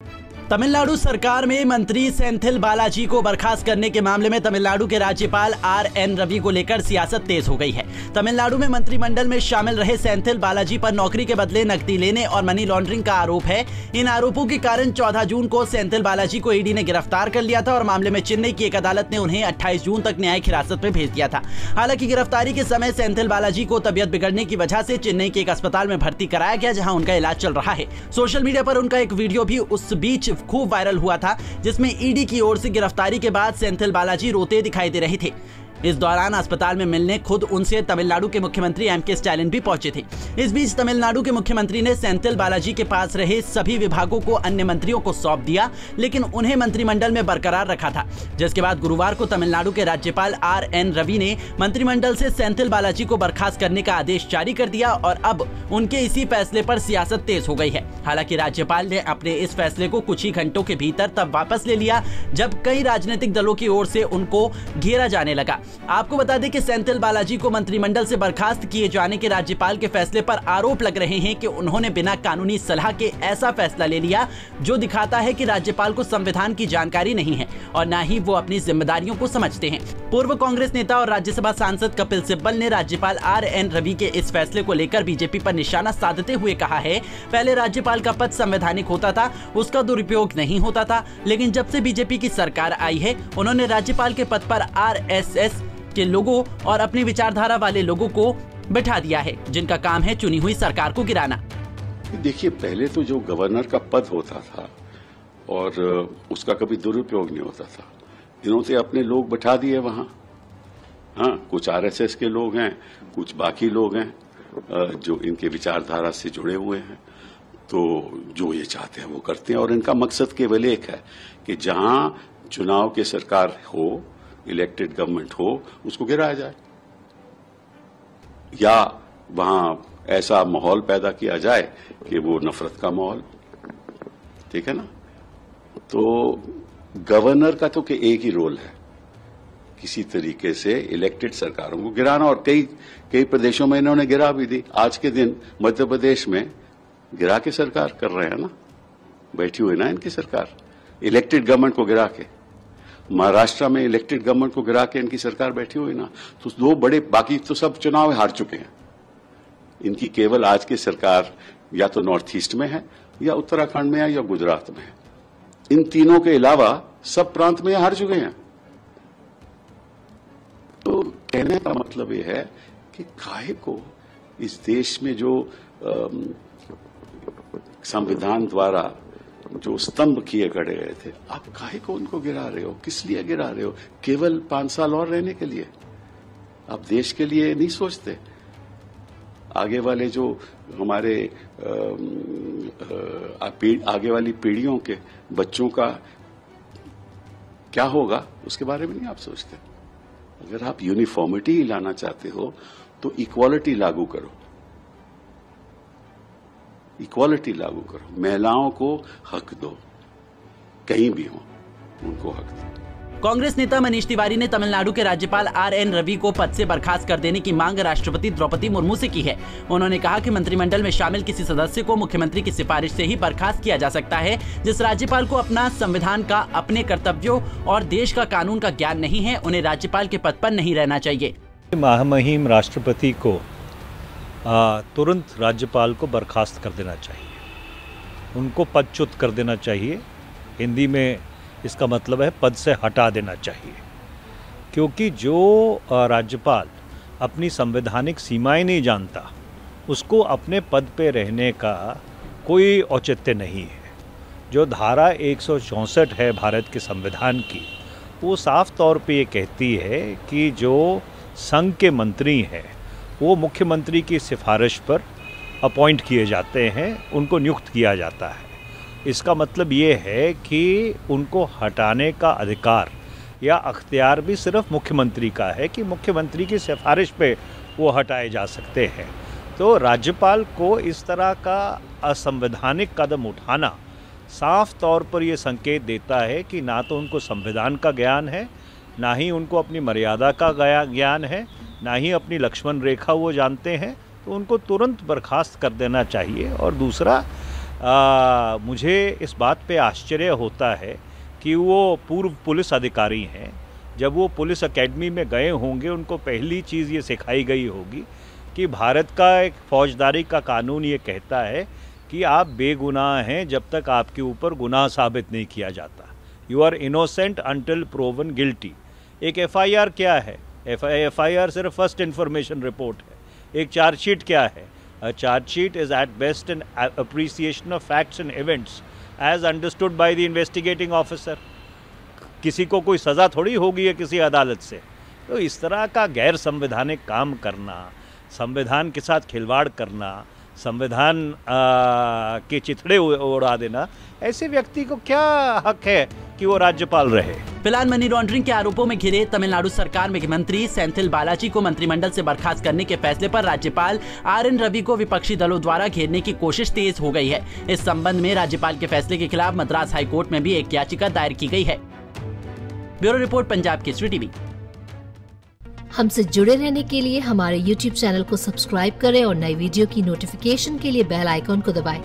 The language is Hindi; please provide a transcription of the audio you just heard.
तमिलनाडु सरकार में मंत्री सेंथिल बालाजी को बर्खास्त करने के मामले में तमिलनाडु के राज्यपाल आर.एन. रवि को लेकर सियासत तेज हो गई है। तमिलनाडु में मंत्रिमंडल में शामिल रहे सेंथिल बालाजी पर नौकरी के बदले नकदी लेने और मनी लॉन्ड्रिंग का आरोप है। इन आरोपों के कारण 14 जून को सेंथिल बालाजी को ईडी ने गिरफ्तार कर लिया था और मामले में चेन्नई की एक अदालत ने उन्हें 28 जून तक न्यायिक हिरासत में भेज दिया था। हालांकि गिरफ्तारी के समय सेंथिल बालाजी को तबियत बिगड़ने की वजह से चेन्नई के एक अस्पताल में भर्ती कराया गया, जहां उनका इलाज चल रहा है। सोशल मीडिया पर उनका एक वीडियो भी उस बीच खूब वायरल हुआ था, जिसमें ईडी की ओर से गिरफ्तारी के बाद सेंथिल बालाजी रोते दिखाई दे रहे थे। इस दौरान अस्पताल में मिलने खुद उनसे तमिलनाडु के मुख्यमंत्री एम.के. स्टालिन भी पहुंचे थे। इस बीच तमिलनाडु के मुख्यमंत्री ने सेंथिल बालाजी के पास रहे सभी विभागों को अन्य मंत्रियों को सौंप दिया, लेकिन उन्हें मंत्रिमंडल में बरकरार रखा था। जिसके बाद गुरुवार को तमिलनाडु के राज्यपाल आर.एन. रवि ने मंत्रिमंडल से सेंथिल बालाजी को बर्खास्त करने का आदेश जारी कर दिया और अब उनके इसी फैसले पर सियासत तेज हो गई है। हालांकि राज्यपाल ने अपने इस फैसले को कुछ ही घंटों के भीतर तब वापस ले लिया जब कई राजनीतिक दलों की ओर से उनको घेरा जाने लगा। आपको बता दें कि सेंथिल बालाजी को मंत्रिमंडल से बर्खास्त किए जाने के राज्यपाल के फैसले पर आरोप लग रहे हैं कि उन्होंने बिना कानूनी सलाह के ऐसा फैसला ले लिया जो दिखाता है कि राज्यपाल को संविधान की जानकारी नहीं है और न ही वो अपनी जिम्मेदारियों को समझते हैं। पूर्व कांग्रेस नेता और राज्यसभा सांसद कपिल सिब्बल ने राज्यपाल आर.एन. रवि के इस फैसले को लेकर बीजेपी पर निशाना साधते हुए कहा है, पहले राज्यपाल का पद संवैधानिक होता था, उसका दुरुपयोग नहीं होता था, लेकिन जब से बीजेपी की सरकार आई है उन्होंने राज्यपाल के पद पर आरएसएस के लोगों और अपनी विचारधारा वाले लोगों को बिठा दिया है, जिनका काम है चुनी हुई सरकार को गिराना। देखिए, पहले तो जो गवर्नर का पद होता था और उसका कभी दुरुपयोग नहीं होता था, इन्होंने अपने लोग बिठा दिए वहां। हाँ, कुछ आरएसएस के लोग हैं, कुछ बाकी लोग हैं जो इनके विचारधारा से जुड़े हुए हैं, तो जो ये चाहते हैं वो करते हैं और इनका मकसद केवल एक है कि जहां चुनाव की सरकार हो, इलेक्टेड गवर्नमेंट हो, उसको गिराया जाए या वहां ऐसा माहौल पैदा किया जाए कि वो नफरत का माहौल, ठीक है ना। तो गवर्नर का तो एक ही रोल है, किसी तरीके से इलेक्टेड सरकारों को गिराना, और कई प्रदेशों में इन्होंने गिरा भी दी। आज के दिन मध्य प्रदेश में गिरा के सरकार कर रहे हैं ना, बैठी हुई ना इनकी सरकार, इलेक्टेड गवर्नमेंट को गिरा के। महाराष्ट्र में इलेक्टेड गवर्नमेंट को गिरा के इनकी सरकार बैठी हुई ना, तो दो बड़े, बाकी तो सब चुनाव हार चुके हैं। इनकी केवल आज की सरकार या तो नॉर्थ ईस्ट में है या उत्तराखंड में है या गुजरात में है। इन तीनों के अलावा सब प्रांत में हार चुके हैं। तो कहने का मतलब यह है कि काहे को इस देश में जो संविधान द्वारा जो स्तंभ किए गए थे, आप काहे को उनको गिरा रहे हो? किस लिए गिरा रहे हो? केवल 5 साल और रहने के लिए? आप देश के लिए नहीं सोचते? आगे वाले जो हमारे आगे वाली पीढ़ियों के बच्चों का क्या होगा, उसके बारे में नहीं आप सोचते? अगर आप यूनिफॉर्मिटी लाना चाहते हो तो इक्वालिटी लागू करो, इक्वालिटी लागू करो, महिलाओं को हक दो, कहीं भी हो उनको हक दो। कांग्रेस नेता मनीष तिवारी ने तमिलनाडु के राज्यपाल आर.एन. रवि को पद से बर्खास्त कर देने की मांग राष्ट्रपति द्रौपदी मुर्मू से की है। उन्होंने कहा कि मंत्रिमंडल में शामिल किसी सदस्य को मुख्यमंत्री की सिफारिश से ही बर्खास्त किया जा सकता है। जिस राज्यपाल को अपना संविधान का, अपने कर्तव्यों और देश का कानून का ज्ञान नहीं है, उन्हें राज्यपाल के पद पर नहीं रहना चाहिए। महामहिम राष्ट्रपति को तुरंत राज्यपाल को बर्खास्त कर देना चाहिए, उनको पदच्युत कर देना चाहिए। हिंदी में इसका मतलब है पद से हटा देना चाहिए, क्योंकि जो राज्यपाल अपनी संवैधानिक सीमाएं नहीं जानता, उसको अपने पद पे रहने का कोई औचित्य नहीं है। जो धारा 164 है भारत के संविधान की, वो साफ तौर पे ये कहती है कि जो संघ के मंत्री हैं वो मुख्यमंत्री की सिफारिश पर अपॉइंट किए जाते हैं, उनको नियुक्त किया जाता है। इसका मतलब ये है कि उनको हटाने का अधिकार या अख्तियार भी सिर्फ मुख्यमंत्री का है कि मुख्यमंत्री की सिफारिश पे वो हटाए जा सकते हैं। तो राज्यपाल को इस तरह का असंवैधानिक कदम उठाना साफ तौर पर ये संकेत देता है कि ना तो उनको संविधान का ज्ञान है, ना ही उनको अपनी मर्यादा का ज्ञान है, ना ही अपनी लक्ष्मण रेखा वो जानते हैं। तो उनको तुरंत बर्खास्त कर देना चाहिए। और दूसरा, मुझे इस बात पे आश्चर्य होता है कि वो पूर्व पुलिस अधिकारी हैं। जब वो पुलिस एकेडमी में गए होंगे, उनको पहली चीज़ ये सिखाई गई होगी कि भारत का एक फौजदारी का कानून ये कहता है कि आप बेगुनाह हैं जब तक आपके ऊपर गुनाह साबित नहीं किया जाता। You are innocent until proven guilty. एक FIR क्या है? FIR सिर्फ फर्स्ट इन्फॉर्मेशन रिपोर्ट है। एक चार्जशीट क्या है? A charge sheet is at best an appreciation of facts and events as understood by the investigating officer. किसी को कोई सज़ा थोड़ी होगी है किसी अदालत से। तो इस तरह का गैर संवैधानिक काम करना, संविधान के साथ खिलवाड़ करना, संविधान के चिथड़े उड़ा देना, ऐसे व्यक्ति को क्या हक है कि वो राज्यपाल रहे। फिलहाल मनी लॉन्ड्रिंग के आरोपों में घिरे तमिलनाडु सरकार में मंत्री सेंथिल बालाजी को मंत्रिमंडल से बर्खास्त करने के फैसले पर राज्यपाल RN रवि को विपक्षी दलों द्वारा घेरने की कोशिश तेज हो गई है। इस संबंध में राज्यपाल के फैसले के खिलाफ मद्रास हाईकोर्ट में भी एक याचिका दायर की गई है। Bureau report, Punjab Kesari TV. हमसे जुड़े रहने के लिए हमारे YouTube चैनल को सब्सक्राइब करें और नई वीडियो की नोटिफिकेशन के लिए बेल आइकॉन को दबाएं।